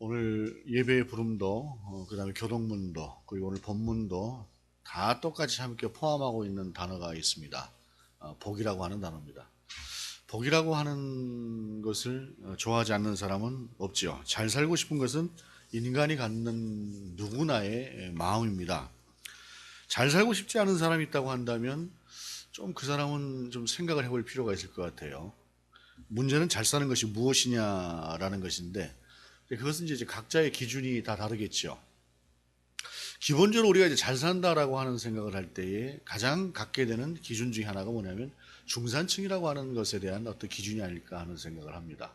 오늘 예배의 부름도, 그 다음에 교동문도, 그리고 오늘 본문도 다 똑같이 함께 포함하고 있는 단어가 있습니다. 복이라고 하는 단어입니다. 복이라고 하는 것을 좋아하지 않는 사람은 없지요. 잘 살고 싶은 것은 인간이 갖는 누구나의 마음입니다. 잘 살고 싶지 않은 사람이 있다고 한다면 좀 그 사람은 좀 생각을 해볼 필요가 있을 것 같아요. 문제는 잘 사는 것이 무엇이냐라는 것인데, 그것은 이제 각자의 기준이 다 다르겠죠. 기본적으로 우리가 이제 잘 산다라고 하는 생각을 할 때에 가장 갖게 되는 기준 중에 하나가 뭐냐면 중산층이라고 하는 것에 대한 어떤 기준이 아닐까 하는 생각을 합니다.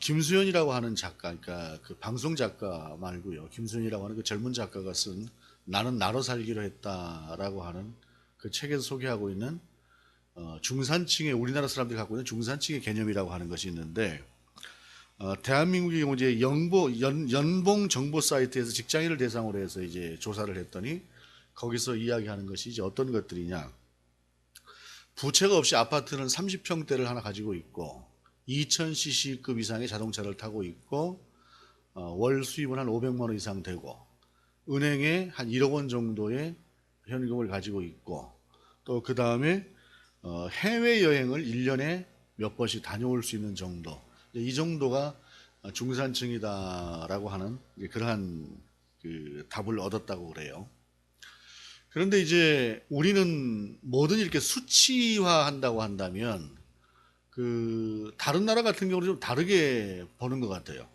김수현이라고 하는 작가, 그러니까 그 방송 작가 말고요. 김수현이라고 하는 그 젊은 작가가 쓴 나는 나로 살기로 했다라고 하는 그 책에서 소개하고 있는 중산층의, 우리나라 사람들이 갖고 있는 중산층의 개념이라고 하는 것이 있는데, 대한민국의 경우 이제 연봉 정보 사이트에서 직장인을 대상으로 해서 이제 조사를 했더니 거기서 이야기하는 것이 이제 어떤 것들이냐. 부채가 없이 아파트는 30평대를 하나 가지고 있고 2000cc급 이상의 자동차를 타고 있고 월 수입은 한 500만 원 이상 되고 은행에 한 1억 원 정도의 현금을 가지고 있고 또 그 다음에 해외여행을 1년에 몇 번씩 다녀올 수 있는 정도, 이 정도가 중산층이다라고 하는 그러한 그 답을 얻었다고 그래요. 그런데 이제 우리는 뭐든 이렇게 수치화한다고 한다면 그 다른 나라 같은 경우는 좀 다르게 보는 것 같아요.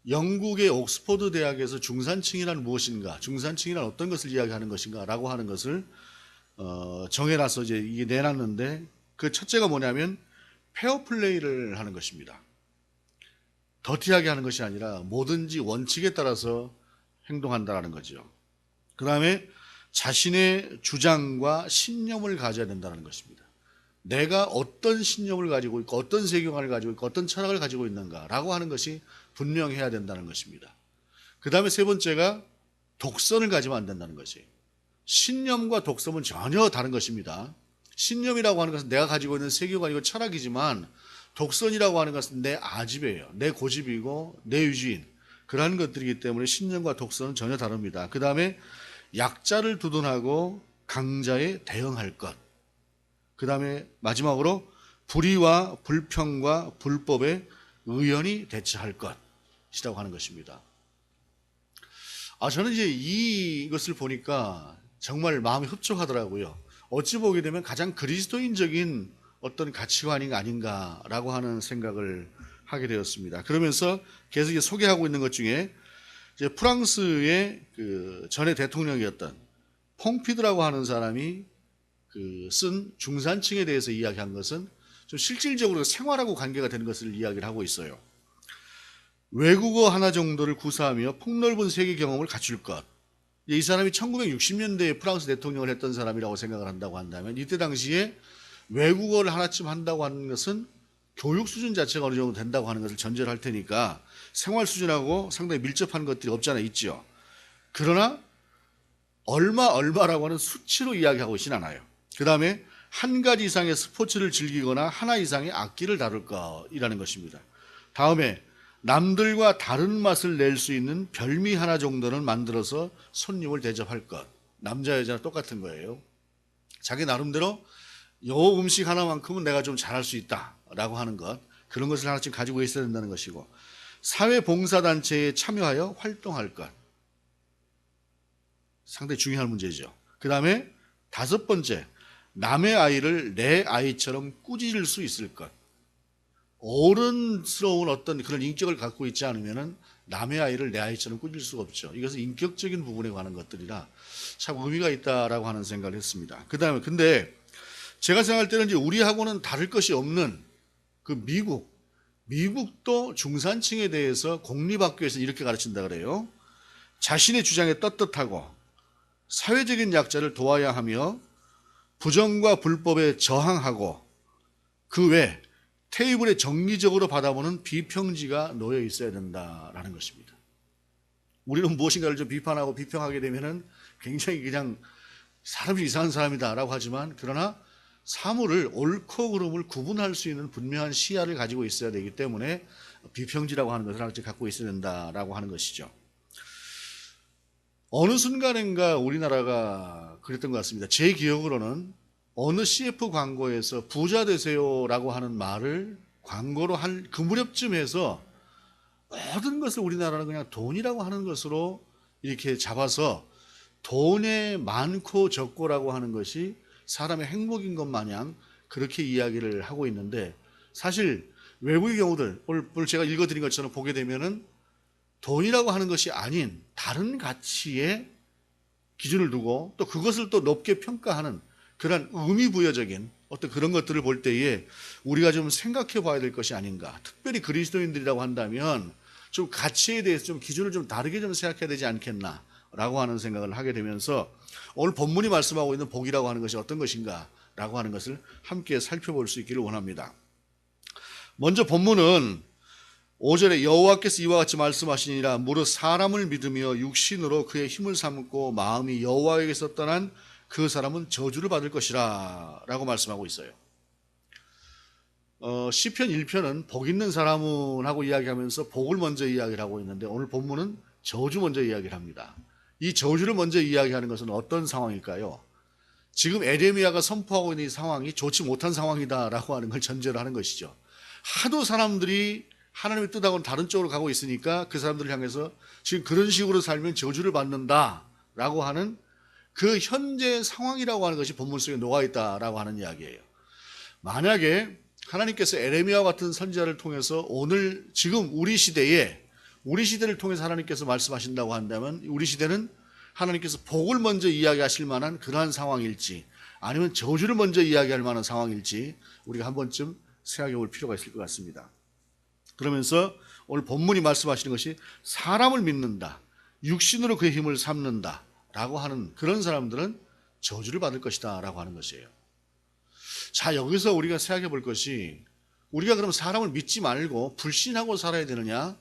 영국의 옥스퍼드 대학에서 중산층이란 무엇인가, 중산층이란 어떤 것을 이야기하는 것인가라고 하는 것을 정해놔서 이제 이게 내놨는데, 그 첫째가 뭐냐면 페어플레이를 하는 것입니다. 더티하게 하는 것이 아니라 뭐든지 원칙에 따라서 행동한다라는 거죠. 그 다음에 자신의 주장과 신념을 가져야 된다는 것입니다. 내가 어떤 신념을 가지고 있고 어떤 세계관을 가지고 있고 어떤 철학을 가지고 있는가라고 하는 것이 분명해야 된다는 것입니다. 그 다음에 세 번째가 독선을 가지면 안 된다는 것이에요. 신념과 독선은 전혀 다른 것입니다. 신념이라고 하는 것은 내가 가지고 있는 세계관이고 철학이지만, 독선이라고 하는 것은 내 아집이에요. 내 고집이고 내 유지인, 그러한 것들이기 때문에 신념과 독선은 전혀 다릅니다. 그 다음에 약자를 두둔하고 강자에 대응할 것. 그 다음에 마지막으로 불의와 불평과 불법에 의연히 대처할 것이라고 하는 것입니다. 저는 이제 이것을 보니까 정말 마음이 흡족하더라고요. 어찌 보게 되면 가장 그리스도인적인 어떤 가치관이 아닌가라고 하는 생각을 하게 되었습니다. 그러면서 계속 소개하고 있는 것 중에 이제 프랑스의 그 전에 대통령이었던 퐁피드라고 하는 사람이 그 쓴 중산층에 대해서 이야기한 것은 좀 실질적으로 생활하고 관계가 되는 것을 이야기를 하고 있어요. 외국어 하나 정도를 구사하며 폭넓은 세계 경험을 갖출 것. 이 사람이 1960년대에 프랑스 대통령을 했던 사람이라고 생각을 한다고 한다면, 이때 당시에 외국어를 하나쯤 한다고 하는 것은 교육 수준 자체가 어느 정도 된다고 하는 것을 전제를 할 테니까 생활 수준하고 상당히 밀접한 것들이 없지 않아 있죠. 그러나 얼마라고 하는 수치로 이야기하고 있진 않아요. 그 다음에 한 가지 이상의 스포츠를 즐기거나 하나 이상의 악기를 다룰 것이라는 것입니다. 다음에 남들과 다른 맛을 낼 수 있는 별미 하나 정도는 만들어서 손님을 대접할 것. 남자 여자나 똑같은 거예요. 자기 나름대로 요 음식 하나만큼은 내가 좀 잘할 수 있다라고 하는 것, 그런 것을 하나씩 가지고 있어야 된다는 것이고, 사회봉사단체에 참여하여 활동할 것. 상당히 중요한 문제죠. 그 다음에 다섯 번째, 남의 아이를 내 아이처럼 꾸짖을 수 있을 것. 어른스러운 어떤 그런 인격을 갖고 있지 않으면 남의 아이를 내 아이처럼 꾸질 수가 없죠. 이것은 인격적인 부분에 관한 것들이라 참 의미가 있다라고 하는 생각을 했습니다. 그 다음에 근데 제가 생각할 때는 이제 우리하고는 다를 것이 없는 그 미국도 중산층에 대해서 공립학교에서 이렇게 가르친다 그래요. 자신의 주장에 떳떳하고 사회적인 약자를 도와야 하며 부정과 불법에 저항하고 그 외 테이블에 정리적으로 받아보는 비평지가 놓여 있어야 된다라는 것입니다. 우리는 무엇인가를 좀 비판하고 비평하게 되면은 굉장히 그냥 사람이 이상한 사람이다라고 하지만, 그러나 사물을 옳고 그름을 구분할 수 있는 분명한 시야를 가지고 있어야 되기 때문에 비평지라고 하는 것을 항상 갖고 있어야 된다라고 하는 것이죠. 어느 순간인가 우리나라가 그랬던 것 같습니다. 제 기억으로는 어느 CF 광고에서 부자 되세요라고 하는 말을 광고로 한 그 무렵쯤 해서 모든 것을 우리나라는 그냥 돈이라고 하는 것으로 이렇게 잡아서 돈의 많고 적고라고 하는 것이 사람의 행복인 것 마냥 그렇게 이야기를 하고 있는데, 사실 외국의 경우들 오늘 제가 읽어드린 것처럼 보게 되면은 돈이라고 하는 것이 아닌 다른 가치에 기준을 두고 또 그것을 또 높게 평가하는 그런 의미부여적인 어떤 그런 것들을 볼 때에 우리가 좀 생각해 봐야 될 것이 아닌가. 특별히 그리스도인들이라고 한다면 좀 가치에 대해서 좀 기준을 좀 다르게 좀 생각해야 되지 않겠나라고 하는 생각을 하게 되면서 오늘 본문이 말씀하고 있는 복이라고 하는 것이 어떤 것인가라고 하는 것을 함께 살펴볼 수 있기를 원합니다. 먼저 본문은 5절에 여호와께서 이와 같이 말씀하시니라 무릇 사람을 믿으며 육신으로 그의 힘을 삼고 마음이 여호와에게서 떠난 그 사람은 저주를 받을 것이라 라고 말씀하고 있어요. 시편 1편은 복 있는 사람은 하고 이야기하면서 복을 먼저 이야기를 하고 있는데 오늘 본문은 저주 먼저 이야기를 합니다. 이 저주를 먼저 이야기하는 것은 어떤 상황일까요? 지금 에레미야가 선포하고 있는 이 상황이 좋지 못한 상황이다라고 하는 걸 전제로 하는 것이죠. 하도 사람들이 하나님의 뜻하고는 다른 쪽으로 가고 있으니까 그 사람들을 향해서 지금 그런 식으로 살면 저주를 받는다라고 하는 그 현재 상황이라고 하는 것이 본문 속에 녹아있다라고 하는 이야기예요. 만약에 하나님께서 에레미야와 같은 선지자를 통해서 오늘 지금 우리 시대를 통해서 하나님께서 말씀하신다고 한다면 우리 시대는 하나님께서 복을 먼저 이야기하실 만한 그러한 상황일지 아니면 저주를 먼저 이야기할 만한 상황일지 우리가 한 번쯤 생각해 볼 필요가 있을 것 같습니다. 그러면서 오늘 본문이 말씀하시는 것이 사람을 믿는다, 육신으로 그의 힘을 삼는다 라고 하는 그런 사람들은 저주를 받을 것이다 라고 하는 것이에요. 자, 여기서 우리가 생각해 볼 것이 우리가 그럼 사람을 믿지 말고 불신하고 살아야 되느냐,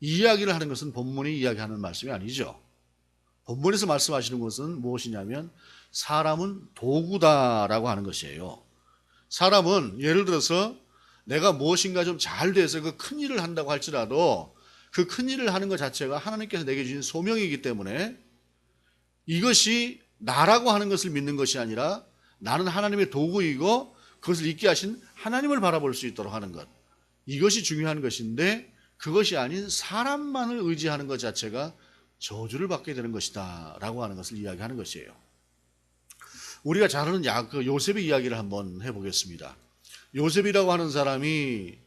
이 이야기를 하는 것은 본문이 이야기하는 말씀이 아니죠. 본문에서 말씀하시는 것은 무엇이냐면 사람은 도구다라고 하는 것이에요. 사람은 예를 들어서 내가 무엇인가 좀 잘 돼서 그 큰 일을 한다고 할지라도 그 큰 일을 하는 것 자체가 하나님께서 내게 주신 소명이기 때문에 이것이 나라고 하는 것을 믿는 것이 아니라 나는 하나님의 도구이고 그것을 있게 하신 하나님을 바라볼 수 있도록 하는 것, 이것이 중요한 것인데 그것이 아닌 사람만을 의지하는 것 자체가 저주를 받게 되는 것이다 라고 하는 것을 이야기하는 것이에요. 우리가 잘 아는 요셉의 이야기를 한번 해보겠습니다. 요셉이라고 하는 사람이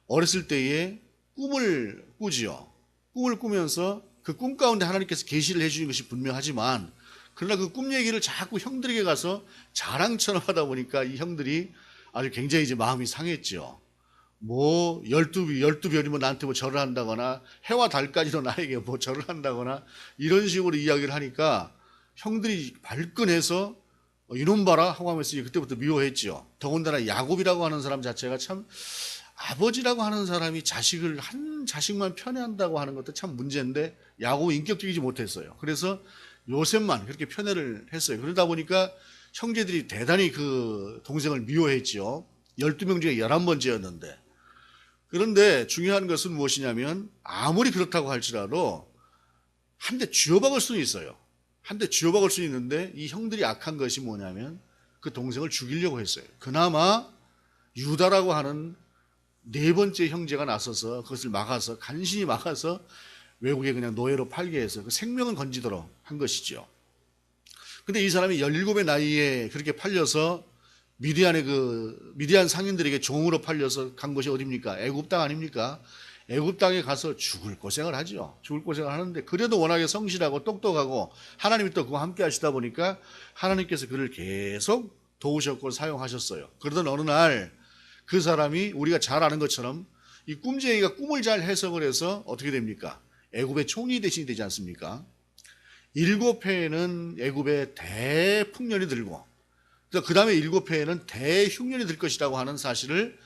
어렸을 때에 꿈을 꾸지요. 꿈을 꾸면서 그 꿈 가운데 하나님께서 계시를 해주는 것이 분명하지만 그러나 그 꿈 얘기를 자꾸 형들에게 가서 자랑처럼 하다 보니까 이 형들이 아주 굉장히 이제 마음이 상했죠. 뭐 12별이면 나한테 뭐 절을 한다거나 해와 달까지도 나에게 뭐 절을 한다거나 이런 식으로 이야기를 하니까 형들이 발끈해서 이놈 봐라 하고 하면서 그때부터 미워했죠. 더군다나 야곱이라고 하는 사람 자체가 참 아버지라고 하는 사람이 자식을 한 자식만 편애한다고 하는 것도 참 문제인데 야곱은 인격적이지 못했어요. 그래서 요셉만 그렇게 편애를 했어요. 그러다 보니까 형제들이 대단히 그 동생을 미워했죠. 12명 중에 11번째였는데. 그런데 중요한 것은 무엇이냐면 아무리 그렇다고 할지라도 한 대 쥐어박을 수는 있어요. 한 대 쥐어박을 수 있는데 이 형들이 악한 것이 뭐냐면 그 동생을 죽이려고 했어요. 그나마 유다라고 하는 네 번째 형제가 나서서 그것을 막아서 간신히 막아서 외국에 그냥 노예로 팔게 해서 그 생명을 건지도록 한 것이죠. 근데 이 사람이 17의 나이에 그렇게 팔려서 미디안 상인들에게 종으로 팔려서 간 곳이 어디입니까? 애굽 땅 아닙니까? 애굽 땅에 가서 죽을 고생을 하죠. 죽을 고생을 하는데 그래도 워낙에 성실하고 똑똑하고 하나님이 또 그와 함께 하시다 보니까 하나님께서 그를 계속 도우셨고 사용하셨어요. 그러던 어느 날 그 사람이 우리가 잘 아는 것처럼 이 꿈쟁이가 꿈을 잘 해석을 해서 어떻게 됩니까? 애굽의 총리 대신이 되지 않습니까? 7해에는 애굽에 대풍년이 들고 그 다음에 7해에는 대흉년이 들 것이라고 하는 사실을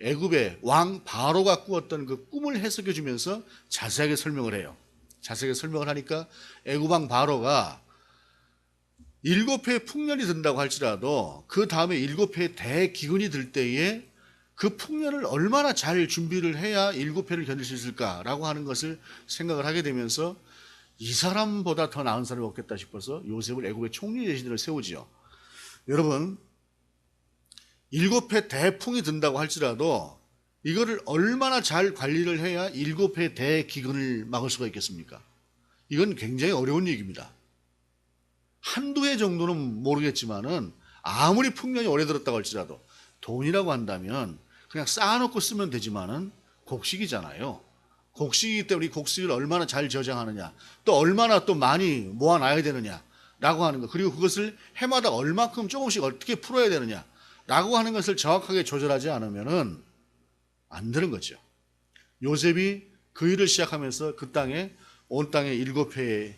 애굽의 왕 바로가 꾸었던 그 꿈을 해석해 주면서 자세하게 설명을 해요. 자세하게 설명을 하니까 애굽 왕 바로가 7회의 풍년이 든다고 할지라도 그 다음에 7회의 대기근이 들 때에 그 풍년을 얼마나 잘 준비를 해야 7회를 견딜 수 있을까라고 하는 것을 생각을 하게 되면서 이 사람보다 더 나은 사람이 없겠다 싶어서 요셉을 애굽의 총리 대신으로 세우지요. 여러분, 7회 대풍이 든다고 할지라도 이거를 얼마나 잘 관리를 해야 7회 대기근을 막을 수가 있겠습니까? 이건 굉장히 어려운 얘기입니다. 한두 해 정도는 모르겠지만은 아무리 풍년이 오래 들었다고 할지라도 돈이라고 한다면 그냥 쌓아놓고 쓰면 되지만은 곡식이잖아요. 곡식이기 때문에 이 곡식을 얼마나 잘 저장하느냐, 또 얼마나 또 많이 모아놔야 되느냐라고 하는 것, 그리고 그것을 해마다 얼마큼 조금씩 어떻게 풀어야 되느냐라고 하는 것을 정확하게 조절하지 않으면은 안 되는 거죠. 요셉이 그 일을 시작하면서 그 땅에 온 땅에 7회의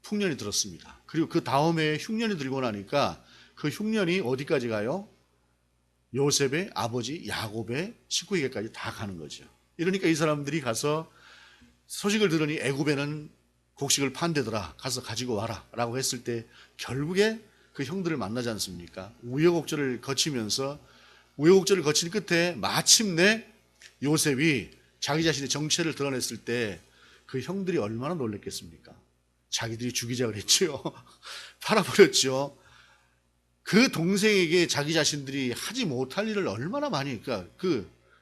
풍년이 들었습니다. 그리고 그 다음에 흉년이 들고 나니까 그 흉년이 어디까지 가요? 요셉의 아버지 야곱의 19계까지 다 가는 거죠. 이러니까 이 사람들이 가서 소식을 들으니 애굽에는 곡식을 판대더라, 가서 가지고 와라 라고 했을 때 결국에 그 형들을 만나지 않습니까? 우여곡절을 거치면서 우여곡절을 거친 끝에 마침내 요셉이 자기 자신의 정체를 드러냈을 때 그 형들이 얼마나 놀랬겠습니까? 자기들이 죽이자 그랬죠. 팔아버렸죠. 그 동생에게 자기 자신들이 하지 못할 일을 얼마나 많이, 그러니까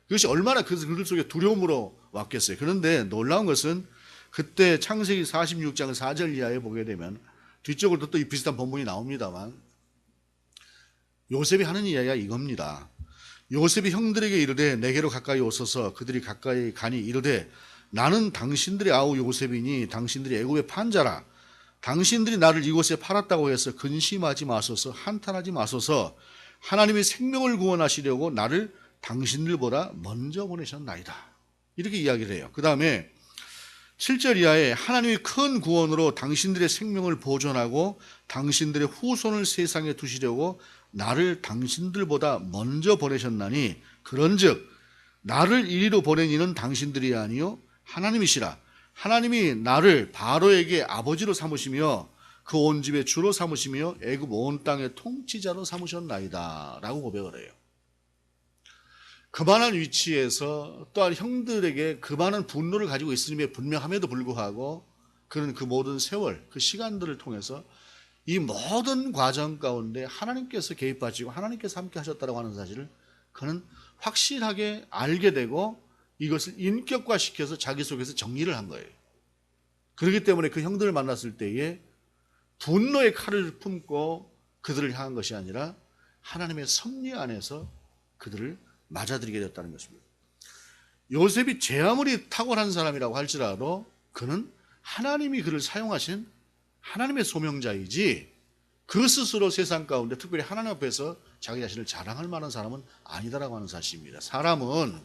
그것이 얼마나 그들 속에 두려움으로 왔겠어요. 그런데 놀라운 것은 그때 창세기 46장 4절 이하에 보게 되면 뒤쪽으로도 또 이 비슷한 본문이 나옵니다만 요셉이 하는 이야기가 이겁니다. 요셉이 형들에게 이르되 내게로 가까이 오소서. 그들이 가까이 가니 이르되 나는 당신들의 아우 요셉이니 당신들이 애굽의 판자라. 당신들이 나를 이곳에 팔았다고 해서 근심하지 마소서, 한탄하지 마소서. 하나님이 생명을 구원하시려고 나를 당신들보다 먼저 보내셨나이다. 이렇게 이야기를 해요. 그 다음에 7절 이하에 하나님이 큰 구원으로 당신들의 생명을 보존하고 당신들의 후손을 세상에 두시려고 나를 당신들보다 먼저 보내셨나니 그런즉 나를 이리로 보낸 이는 당신들이 아니요 하나님이시라. 하나님이 나를 바로에게 아버지로 삼으시며 그 온 집의 주로 삼으시며 애굽 온 땅의 통치자로 삼으셨나이다 라고 고백을 해요. 그만한 위치에서 또한 형들에게 그만한 분노를 가지고 있음에 분명함에도 불구하고 그는 그 모든 세월, 그 시간들을 통해서 이 모든 과정 가운데 하나님께서 개입하시고 하나님께서 함께 하셨다고 하는 사실을 그는 확실하게 알게 되고 이것을 인격화시켜서 자기 속에서 정리를 한 거예요. 그렇기 때문에 그 형들을 만났을 때에 분노의 칼을 품고 그들을 향한 것이 아니라 하나님의 섭리 안에서 그들을 맞아들이게 되었다는 것입니다. 요셉이 제 아무리 탁월한 사람이라고 할지라도 그는 하나님이 그를 사용하신 하나님의 소명자이지 그 스스로 세상 가운데 특별히 하나님 앞에서 자기 자신을 자랑할 만한 사람은 아니다라고 하는 사실입니다. 사람은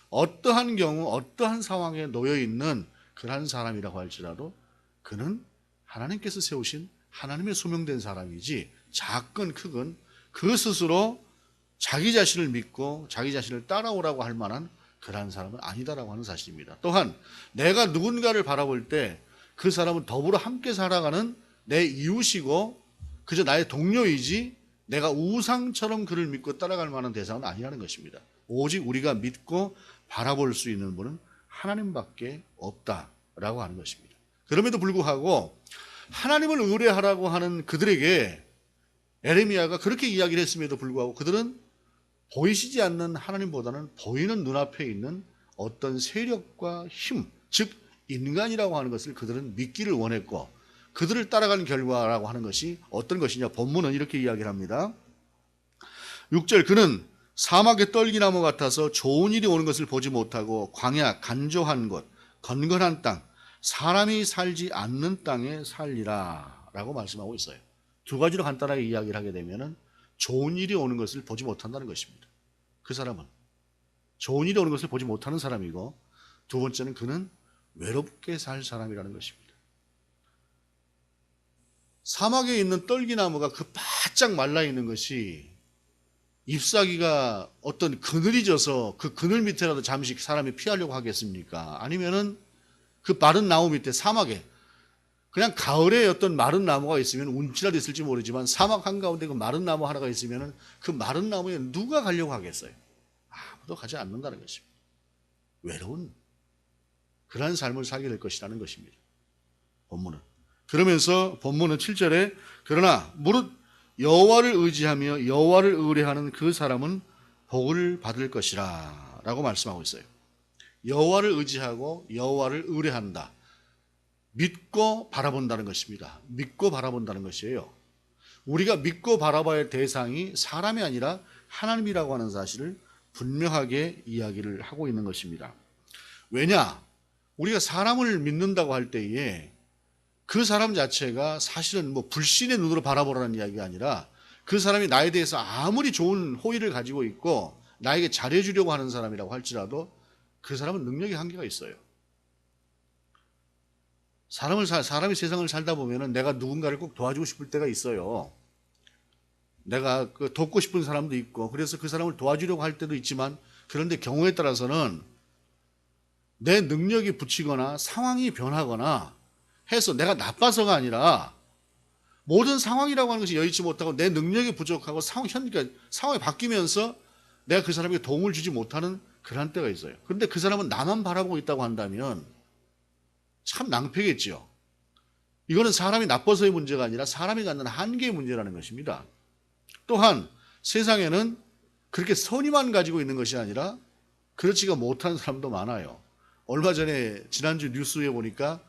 어떠한 경우 어떠한 상황에 놓여 있는 그러한 사람이라고 할지라도 그는 하나님께서 세우신 하나님의 소명된 사람이지 작건 크건 그 스스로 자기 자신을 믿고 자기 자신을 따라오라고 할 만한 그러한 사람은 아니다라고 하는 사실입니다. 또한 내가 누군가를 바라볼 때 그 사람은 더불어 함께 살아가는 내 이웃이고 그저 나의 동료이지 내가 우상처럼 그를 믿고 따라갈 만한 대상은 아니라는 것입니다. 오직 우리가 믿고 바라볼 수 있는 분은 하나님밖에 없다라고 하는 것입니다. 그럼에도 불구하고 하나님을 의뢰하라고 하는 그들에게 에레미야가 그렇게 이야기를 했음에도 불구하고 그들은 보이시지 않는 하나님보다는 보이는 눈앞에 있는 어떤 세력과 힘, 즉 인간이라고 하는 것을 그들은 믿기를 원했고 그들을 따라가는 결과라고 하는 것이 어떤 것이냐. 본문은 이렇게 이야기를 합니다. 6절 그는 사막의 떨기나무 같아서 좋은 일이 오는 것을 보지 못하고 광야 간조한 곳 건건한 땅 사람이 살지 않는 땅에 살리라 라고 말씀하고 있어요. 두 가지로 간단하게 이야기를 하게 되면 좋은 일이 오는 것을 보지 못한다는 것입니다. 그 사람은 좋은 일이 오는 것을 보지 못하는 사람이고 두 번째는 그는 외롭게 살 사람이라는 것입니다. 사막에 있는 떨기나무가 그 바짝 말라있는 것이 잎사귀가 어떤 그늘이 져서 그 그늘 밑에라도 잠시 사람이 피하려고 하겠습니까? 아니면은 그 마른 나무 밑에 사막에 그냥 가을에 어떤 마른 나무가 있으면 운치라도 있을지 모르지만 사막 한가운데 그 마른 나무 하나가 있으면 그 마른 나무에 누가 가려고 하겠어요? 아무도 가지 않는다는 것입니다. 외로운 그러한 삶을 살게 될 것이라는 것입니다. 본문은. 그러면서 본문은 7절에 그러나 무릇 여호와를 의지하며 여호와를 의뢰하는 그 사람은 복을 받을 것이라 라고 말씀하고 있어요. 여호와를 의지하고 여호와를 의뢰한다. 믿고 바라본다는 것입니다. 믿고 바라본다는 것이에요. 우리가 믿고 바라봐야 할 대상이 사람이 아니라 하나님이라고 하는 사실을 분명하게 이야기를 하고 있는 것입니다. 왜냐? 우리가 사람을 믿는다고 할 때에 그 사람 자체가 사실은 뭐 불신의 눈으로 바라보라는 이야기가 아니라 그 사람이 나에 대해서 아무리 좋은 호의를 가지고 있고 나에게 잘해주려고 하는 사람이라고 할지라도 그 사람은 능력의 한계가 있어요. 사람이 세상을 살다 보면은 내가 누군가를 꼭 도와주고 싶을 때가 있어요. 내가 돕고 싶은 사람도 있고 그래서 그 사람을 도와주려고 할 때도 있지만 그런데 경우에 따라서는 내 능력이 붙이거나 상황이 변하거나 해서 내가 나빠서가 아니라 모든 상황이라고 하는 것이 여의치 못하고 내 능력이 부족하고 그러니까 상황이 바뀌면서 내가 그 사람에게 도움을 주지 못하는 그런 때가 있어요. 그런데 그 사람은 나만 바라보고 있다고 한다면 참 낭패겠죠. 이거는 사람이 나빠서의 문제가 아니라 사람이 갖는 한계의 문제라는 것입니다. 또한 세상에는 그렇게 선의만 가지고 있는 것이 아니라 그렇지가 못한 사람도 많아요. 얼마 전에 지난주 뉴스에 보니까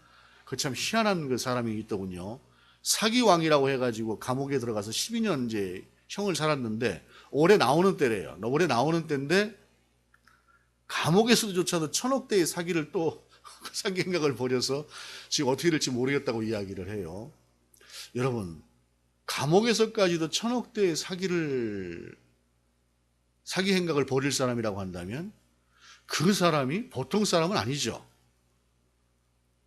그 참 희한한 그 사람이 있더군요. 사기왕이라고 해가지고 감옥에 들어가서 12년 이제 형을 살았는데 올해 나오는 때래요. 올해 나오는 때인데 감옥에서조차도 1,000억대의 사기를 또 사기 행각을 벌여서 지금 어떻게 될지 모르겠다고 이야기를 해요. 여러분, 감옥에서까지도 1,000억대의 사기 행각을 벌일 사람이라고 한다면 그 사람이 보통 사람은 아니죠.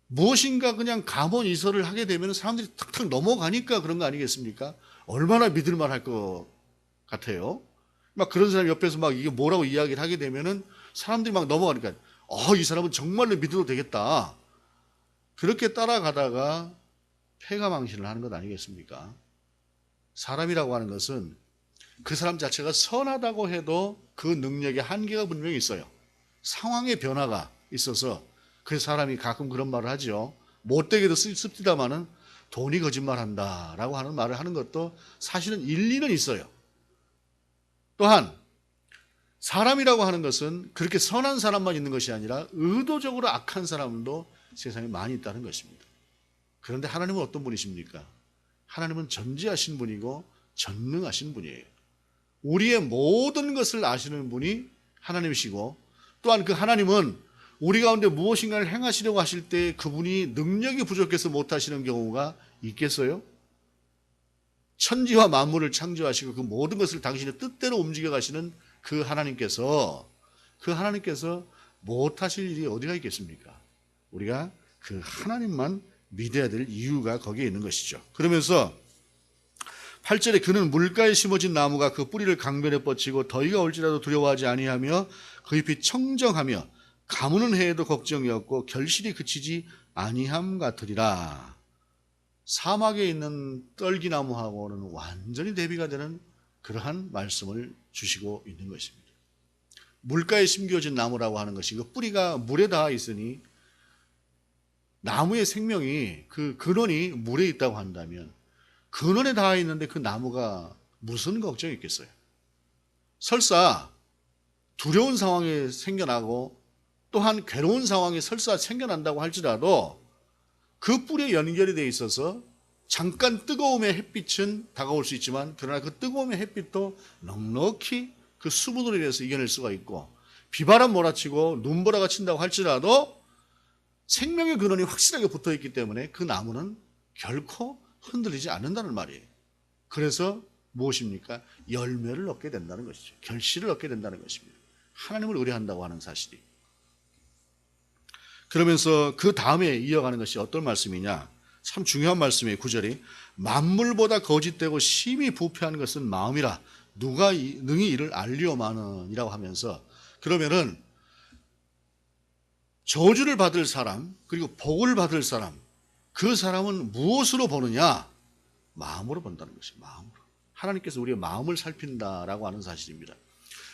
무엇인가 그냥 감언이설을 하게 되면 사람들이 탁탁 넘어가니까 그런 거 아니겠습니까? 얼마나 믿을만 할 것 같아요. 막 그런 사람 옆에서 막 이게 뭐라고 이야기를 하게 되면은 사람들이 막 넘어가니까 이 사람은 정말로 믿어도 되겠다. 그렇게 따라가다가 패가망신을 하는 것 아니겠습니까? 사람이라고 하는 것은 그 사람 자체가 선하다고 해도 그 능력의 한계가 분명히 있어요. 상황의 변화가 있어서 그 사람이 가끔 그런 말을 하죠. 못되게도 씁디다마는 돈이 거짓말한다라고 하는 말을 하는 것도 사실은 일리는 있어요. 또한 사람이라고 하는 것은 그렇게 선한 사람만 있는 것이 아니라 의도적으로 악한 사람도 세상에 많이 있다는 것입니다. 그런데 하나님은 어떤 분이십니까? 하나님은 전지하신 분이고 전능하신 분이에요. 우리의 모든 것을 아시는 분이 하나님이시고 또한 그 하나님은 우리 가운데 무엇인가를 행하시려고 하실 때 그분이 능력이 부족해서 못하시는 경우가 있겠어요? 천지와 만물을 창조하시고 그 모든 것을 당신의 뜻대로 움직여 가시는 그 하나님께서 못하실 일이 어디가 있겠습니까? 우리가 그 하나님만 믿어야 될 이유가 거기에 있는 것이죠. 그러면서 8절에 그는 물가에 심어진 나무가 그 뿌리를 강변에 뻗치고 더위가 올지라도 두려워하지 아니하며 그 잎이 청정하며 가무는 해에도 걱정이 없고 결실이 그치지 아니함 같으리라. 사막에 있는 떨기나무하고는 완전히 대비가 되는 그러한 말씀을 주시고 있는 것입니다. 물가에 심겨진 나무라고 하는 것이 그 뿌리가 물에 닿아 있으니 나무의 생명이 그 근원이 물에 있다고 한다면 근원에 닿아 있는데 그 나무가 무슨 걱정이 있겠어요? 설사 두려운 상황이 생겨나고 또한 괴로운 상황이 설사 생겨난다고 할지라도 그 뿌리에 연결이 되어 있어서 잠깐 뜨거움의 햇빛은 다가올 수 있지만 그러나 그 뜨거움의 햇빛도 넉넉히 그 수분으로 인해서 이겨낼 수가 있고 비바람 몰아치고 눈보라가 친다고 할지라도 생명의 근원이 확실하게 붙어있기 때문에 그 나무는 결코 흔들리지 않는다는 말이에요. 그래서 무엇입니까? 열매를 얻게 된다는 것이죠. 결실을 얻게 된다는 것입니다. 하나님을 의뢰한다고 하는 사실이. 그러면서 그 다음에 이어가는 것이 어떤 말씀이냐? 참 중요한 말씀이에요. 9절이 만물보다 거짓되고 심히 부패한 것은 마음이라 누가 능히 이를 알리오마는 이라고 하면서 그러면은 저주를 받을 사람 그리고 복을 받을 사람 그 사람은 무엇으로 보느냐? 마음으로 본다는 것이 마음으로. 하나님께서 우리의 마음을 살핀다라고 하는 사실입니다.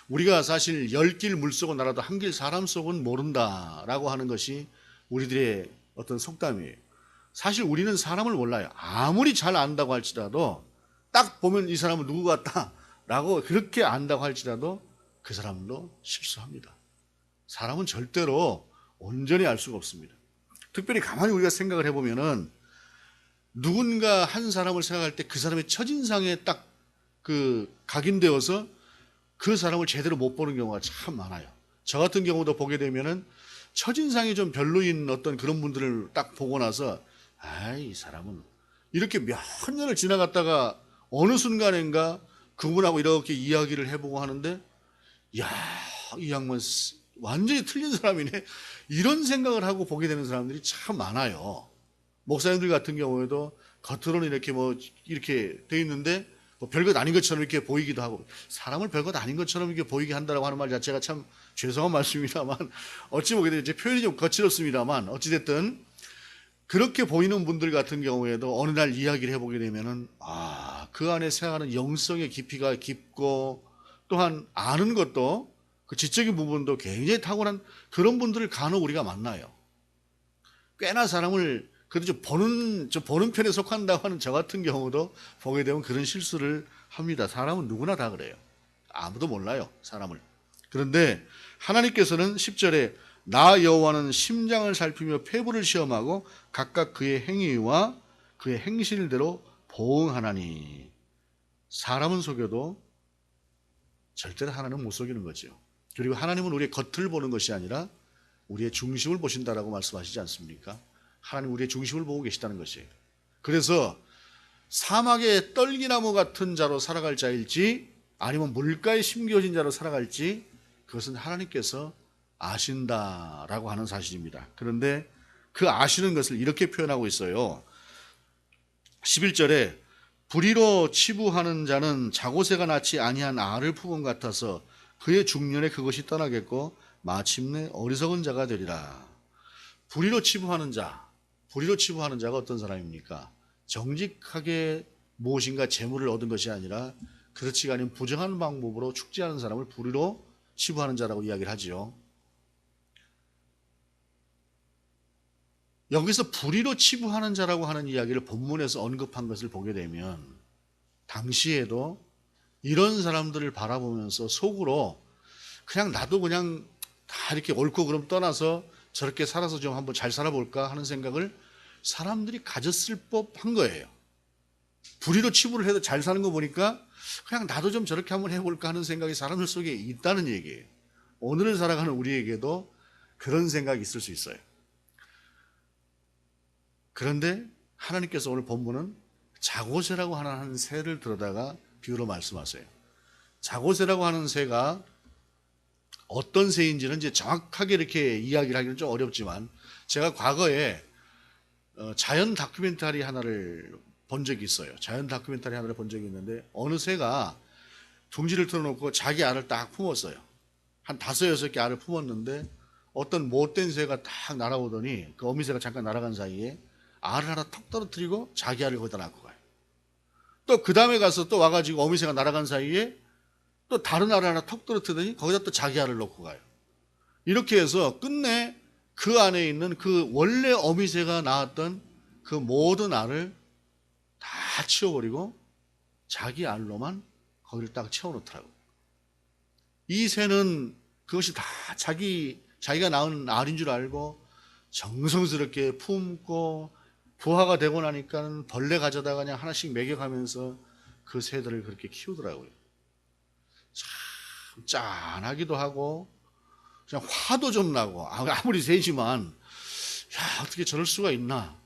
우리가 사실 10길 물속은 알아도 한 길 사람 속은 모른다라고 하는 것이 우리들의 어떤 속담이에요. 사실 우리는 사람을 몰라요. 아무리 잘 안다고 할지라도 딱 보면 이 사람은 누구 같다라고 그렇게 안다고 할지라도 그 사람도 실수합니다. 사람은 절대로 온전히 알 수가 없습니다. 특별히 가만히 우리가 생각을 해보면은 누군가 한 사람을 생각할 때 그 사람의 첫인상에 딱 각인되어서 그 사람을 제대로 못 보는 경우가 참 많아요. 저 같은 경우도 보게 되면은 첫인상이 좀 별로인 어떤 그런 분들을 딱 보고 나서 이 사람은 이렇게 몇 년을 지나갔다가 어느 순간인가 그분하고 이렇게 이야기를 해보고 하는데 야, 이 양반 완전히 틀린 사람이네. 이런 생각을 하고 보게 되는 사람들이 참 많아요. 목사님들 같은 경우에도 겉으로는 이렇게 돼 있는데 별것 아닌 것처럼 이렇게 보이기도 하고, 사람을 별것 아닌 것처럼 이렇게 보이게 한다라고 하는 말 자체가 참 죄송한 말씀입니다만, 어찌 보게 되면 제 표현이 좀 거칠었습니다만, 어찌됐든 그렇게 보이는 분들 같은 경우에도 어느 날 이야기를 해보게 되면은 그 안에 생각하는 영성의 깊이가 깊고, 또한 아는 것도 그 지적인 부분도 굉장히 탁월한 그런 분들을 간혹 우리가 만나요. 꽤나 사람을 그래도 좀 보는 편에 속한다고 하는 저 같은 경우도 보게 되면 그런 실수를 합니다. 사람은 누구나 다 그래요. 아무도 몰라요, 사람을. 그런데 하나님께서는 10절에 나 여호와는 심장을 살피며 폐부를 시험하고 각각 그의 행위와 그의 행실대로 보응하나니. 사람은 속여도 절대로 하나님은 못 속이는 거죠. 그리고 하나님은 우리의 겉을 보는 것이 아니라 우리의 중심을 보신다라고 말씀하시지 않습니까? 하나님 우리의 중심을 보고 계시다는 것이에요. 그래서 사막의 떨기나무 같은 자로 살아갈 자일지 아니면 물가에 심겨진 자로 살아갈지 그것은 하나님께서 아신다라고 하는 사실입니다. 그런데 그 아시는 것을 이렇게 표현하고 있어요. 11절에 불의로 치부하는 자는 자고새가 낳지 아니한 알을 품은 같아서 그의 중년에 그것이 떠나겠고 마침내 어리석은 자가 되리라. 불의로 치부하는 자가 어떤 사람입니까? 정직하게 무엇인가 재물을 얻은 것이 아니라 그렇지가 않은 부정한 방법으로 축제하는 사람을 불의로 치부하는 자라고 이야기를 하지요. 여기서 불의로 치부하는 자라고 하는 이야기를 본문에서 언급한 것을 보게 되면 당시에도 이런 사람들을 바라보면서 속으로 나도 다 이렇게 옳고 그름 떠나서 저렇게 살아서 좀 한번 잘 살아볼까 하는 생각을 사람들이 가졌을 법한 거예요. 불의로 치부를 해도 잘 사는 거 보니까 나도 좀 저렇게 한번 해볼까 하는 생각이 사람들 속에 있다는 얘기예요. 오늘을 살아가는 우리에게도 그런 생각이 있을 수 있어요. 그런데 하나님께서 오늘 본문은 자고새라고 하는 새를 들여다가 비유로 말씀하세요. 자고새라고 하는 새가 어떤 새인지는 이제 정확하게 이렇게 이야기를 하기는 좀 어렵지만 제가 과거에 자연 다큐멘터리 하나를 본 적이 있어요. 자연 다큐멘터리 하나를 본 적이 있는데 어느 새가 둥지를 틀어놓고 자기 알을 딱 품었어요. 한 5, 6개 알을 품었는데 어떤 못된 새가 딱 날아오더니 그 어미새가 잠깐 날아간 사이에 알을 하나 턱 떨어뜨리고 자기 알을 거기다 놔고 가요. 또 그 다음에 가서 또 와가지고 어미새가 날아간 사이에 또 다른 알을 하나 턱 떨어뜨리더니 거기다 또 자기 알을 놓고 가요. 이렇게 해서 끝내 그 안에 있는 그 원래 어미새가 낳았던 그 모든 알을 다 치워버리고 자기 알로만 거기를 딱 채워놓더라고요. 이 새는 그것이 다 자기가 낳은 알인 줄 알고 정성스럽게 품고 부화가 되고 나니까 벌레 가져다가 그냥 하나씩 먹여가면서 그 새들을 그렇게 키우더라고요. 참 짠하기도 하고 그냥 화도 좀 나고 아무리 새지만 어떻게 저럴 수가 있나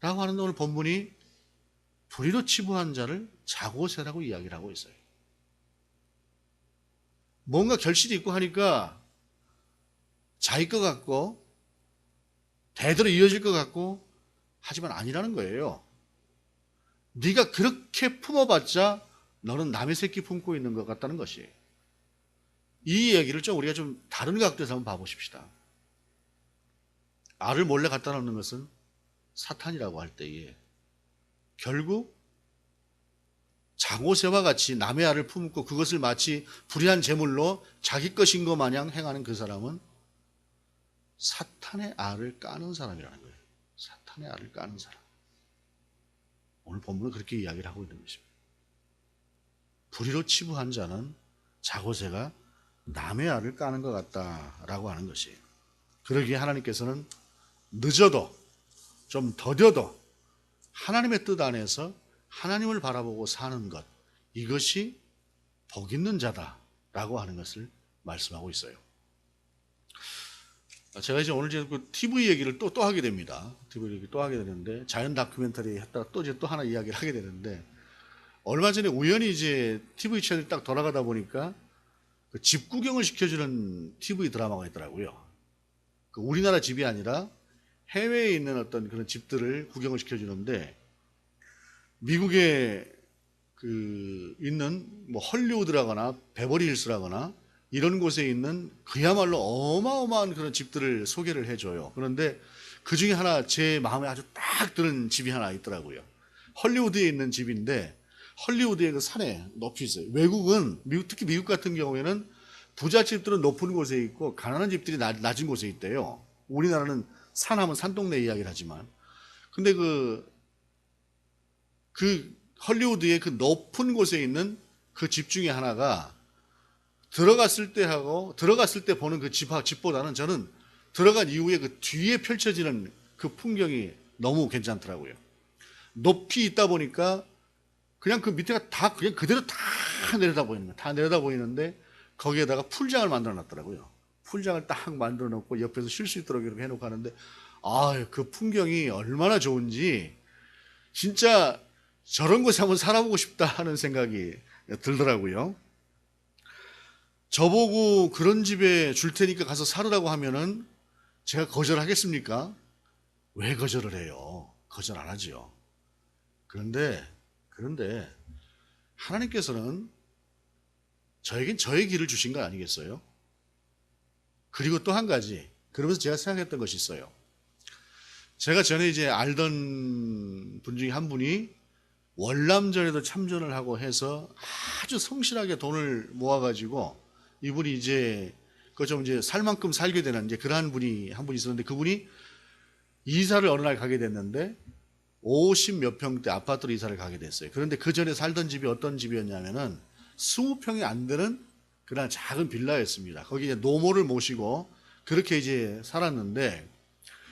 라고 하는데 오늘 본문이 불의로 치부한 자를 자고새라고 이야기를 하고 있어요. 뭔가 결실이 있고 하니까 자기 것 같고 대대로 이어질 것 같고 하지만 아니라는 거예요. 네가 그렇게 품어봤자 너는 남의 새끼 품고 있는 것 같다는 것이. 이 얘기를 우리가 좀 다른 각도에서 한번 봐보십시다. 알을 몰래 갖다 놓는 것은 사탄이라고 할 때에 결국 장오새와 같이 남의 알을 품고 그것을 마치 불의한 제물로 자기 것인 것 마냥 행하는 그 사람은 사탄의 알을 까는 사람이라는 거예요. 사탄의 알을 까는 사람. 오늘 본문은 그렇게 이야기를 하고 있는 것입니다. 불의로 치부한 자는 자고새가 남의 알을 까는 것 같다라고 하는 것이에요. 그러기에 하나님께서는 늦어도 좀 더뎌도 하나님의 뜻 안에서 하나님을 바라보고 사는 것, 이것이 복 있는 자다라고 하는 것을 말씀하고 있어요. 제가 이제 오늘 그 TV 얘기를 또 하게 됩니다. TV 얘기 또 하게 되는데, 자연 다큐멘터리 했다가 또 이제 또 하나 이야기를 하게 되는데, 얼마 전에 우연히 이제 TV 채널이 딱 돌아가다 보니까 그 집 구경을 시켜주는 TV 드라마가 있더라고요. 그 우리나라 집이 아니라 해외에 있는 어떤 그런 집들을 구경을 시켜주는데, 미국에 그 있는 뭐 헐리우드라거나 베버리 hils라거나 이런 곳에 있는 그야말로 어마어마한 그런 집들을 소개를 해줘요. 그런데 그 중에 하나 제 마음에 아주 딱 드는 집이 하나 있더라고요. 헐리우드에 있는 집인데, 헐리우드의 그 산에 높이 있어요. 외국은 특히 미국 같은 경우에는 부잣집들은 높은 곳에 있고 가난한 집들이 낮은 곳에 있대요. 우리나라는 산하면 산동네 이야기를 하지만, 근데 그 헐리우드의 그 높은 곳에 있는 그 집 중에 하나가 들어갔을 때 보는 그 집보다는 저는 들어간 이후에 그 뒤에 펼쳐지는 그 풍경이 너무 괜찮더라고요. 높이 있다 보니까 그냥 그 밑에가 다 그냥 그대로 다 내려다 보이는 거예요. 다 내려다 보이는데 거기에다가 풀장을 만들어 놨더라고요. 풀장을 딱 만들어 놓고 옆에서 쉴 수 있도록 이렇게 해놓고 하는데, 그 풍경이 얼마나 좋은지 진짜 저런 곳에 한번 살아보고 싶다 하는 생각이 들더라고요. 저보고 그런 집에 줄 테니까 가서 살으라고 하면은 제가 거절하겠습니까? 왜 거절을 해요? 거절 안 하지요. 그런데 하나님께서는 저에겐 저의 길을 주신 거 아니겠어요? 그리고 또 한 가지, 그러면서 제가 생각했던 것이 있어요. 제가 전에 이제 알던 분 중에 한 분이 월남전에도 참전을 하고 해서 아주 성실하게 돈을 모아가지고, 이분이 이제 좀 이제 살 만큼 살게 되는 이제 그러한 분이 한 분 있었는데, 그분이 이사를 어느 날 가게 됐는데 50 몇 평대 아파트로 이사를 가게 됐어요. 그런데 그 전에 살던 집이 어떤 집이었냐면은 20평이 안 되는 그런 작은 빌라였습니다. 거기 이제 노모를 모시고 그렇게 이제 살았는데,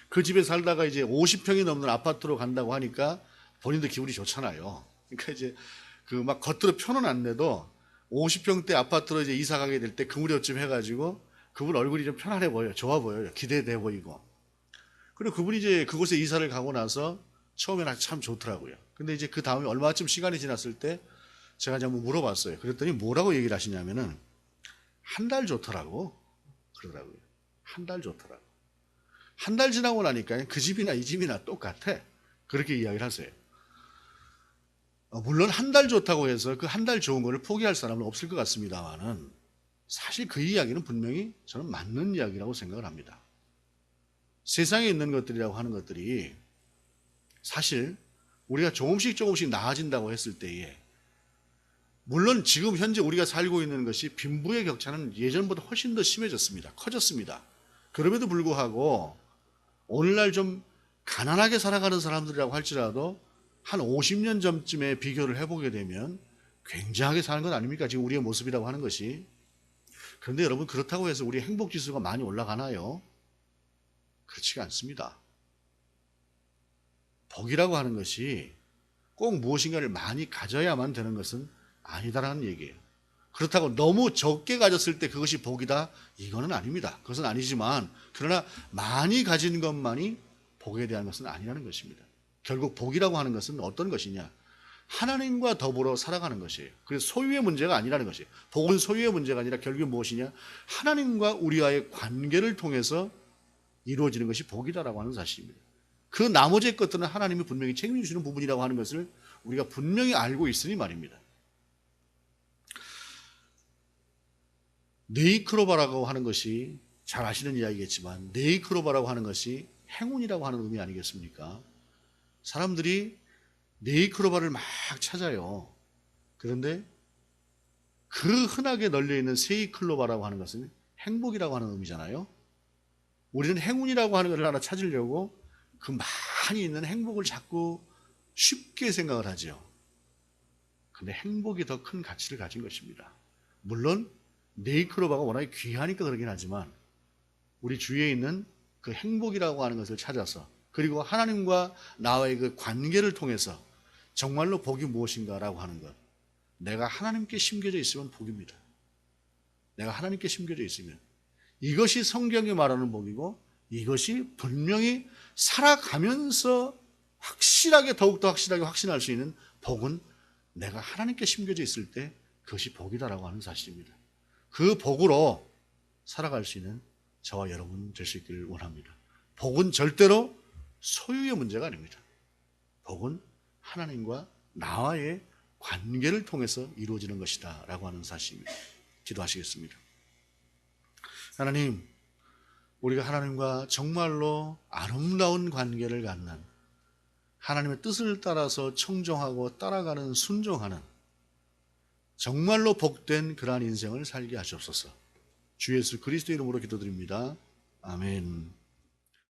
그 집에 살다가 이제 50평이 넘는 아파트로 간다고 하니까 본인도 기분이 좋잖아요. 그러니까 이제 그 막 겉으로 표는 안 내도 50평대 아파트로 이제 이사 가게 될 때 그 무렵쯤 해가지고 그분 얼굴이 좀 편안해 보여요. 좋아 보여요. 기대돼 보이고. 그리고 그분이 이제 그곳에 이사를 가고 나서 처음에는 참 좋더라고요. 근데 이제 그 다음에 얼마쯤 시간이 지났을 때 제가 이제 한번 물어봤어요. 그랬더니 뭐라고 얘기를 하시냐면은 한 달 좋더라고 그러더라고요. 한 달 좋더라고. 한 달 지나고 나니까 그 집이나 이 집이나 똑같아. 그렇게 이야기를 하세요. 물론 한 달 좋다고 해서 그 한 달 좋은 거를 포기할 사람은 없을 것 같습니다만은, 사실 그 이야기는 분명히 저는 맞는 이야기라고 생각을 합니다. 세상에 있는 것들이라고 하는 것들이 사실 우리가 조금씩 나아진다고 했을 때에, 물론 지금 현재 우리가 살고 있는 것이 빈부의 격차는 예전보다 훨씬 더 심해졌습니다. 커졌습니다. 그럼에도 불구하고 오늘날 좀 가난하게 살아가는 사람들이라고 할지라도 한 50년 전쯤에 비교를 해보게 되면 굉장하게 사는 것 아닙니까? 지금 우리의 모습이라고 하는 것이. 그런데 여러분, 그렇다고 해서 우리의 행복지수가 많이 올라가나요? 그렇지가 않습니다. 복이라고 하는 것이 꼭 무엇인가를 많이 가져야만 되는 것은 아니다라는 얘기예요. 그렇다고 너무 적게 가졌을 때 그것이 복이다, 이거는 아닙니다. 그것은 아니지만, 그러나 많이 가진 것만이 복에 대한 것은 아니라는 것입니다. 결국 복이라고 하는 것은 어떤 것이냐? 하나님과 더불어 살아가는 것이에요. 그래서 소유의 문제가 아니라는 것이에요. 복은 소유의 문제가 아니라 결국 무엇이냐? 하나님과 우리와의 관계를 통해서 이루어지는 것이 복이다라고 하는 사실입니다. 그 나머지 것들은 하나님이 분명히 책임져 주시는 부분이라고 하는 것을 우리가 분명히 알고 있으니 말입니다. 네이크로바라고 하는 것이 잘 아시는 이야기겠지만, 네이크로바라고 하는 것이 행운이라고 하는 의미 아니겠습니까? 사람들이 네이클로바를 막 찾아요. 그런데 그 흔하게 널려있는 세이클로바라고 하는 것은 행복이라고 하는 의미잖아요. 우리는 행운이라고 하는 것을 하나 찾으려고 그 많이 있는 행복을 자꾸 쉽게 생각을 하죠. 근데 행복이 더 큰 가치를 가진 것입니다. 물론 네이클로바가 워낙에 귀하니까 그러긴 하지만 우리 주위에 있는 그 행복이라고 하는 것을 찾아서 그리고 하나님과 나와의 그 관계를 통해서 정말로 복이 무엇인가라고 하는 것. 내가 하나님께 심겨져 있으면 복입니다. 내가 하나님께 심겨져 있으면 이것이 성경이 말하는 복이고 이것이 분명히 살아가면서 확실하게 더욱더 확실하게 확신할 수 있는 복은 내가 하나님께 심겨져 있을 때 그것이 복이다라고 하는 사실입니다. 그 복으로 살아갈 수 있는 저와 여러분 될 수 있기를 원합니다. 복은 절대로 소유의 문제가 아닙니다. 복은 하나님과 나와의 관계를 통해서 이루어지는 것이다 라고 하는 사실입니다. 기도하시겠습니다. 하나님, 우리가 하나님과 정말로 아름다운 관계를 갖는 하나님의 뜻을 따라서 청종하고 따라가는 순종하는 정말로 복된 그러한 인생을 살게 하시옵소서. 주 예수 그리스도 이름으로 기도드립니다. 아멘.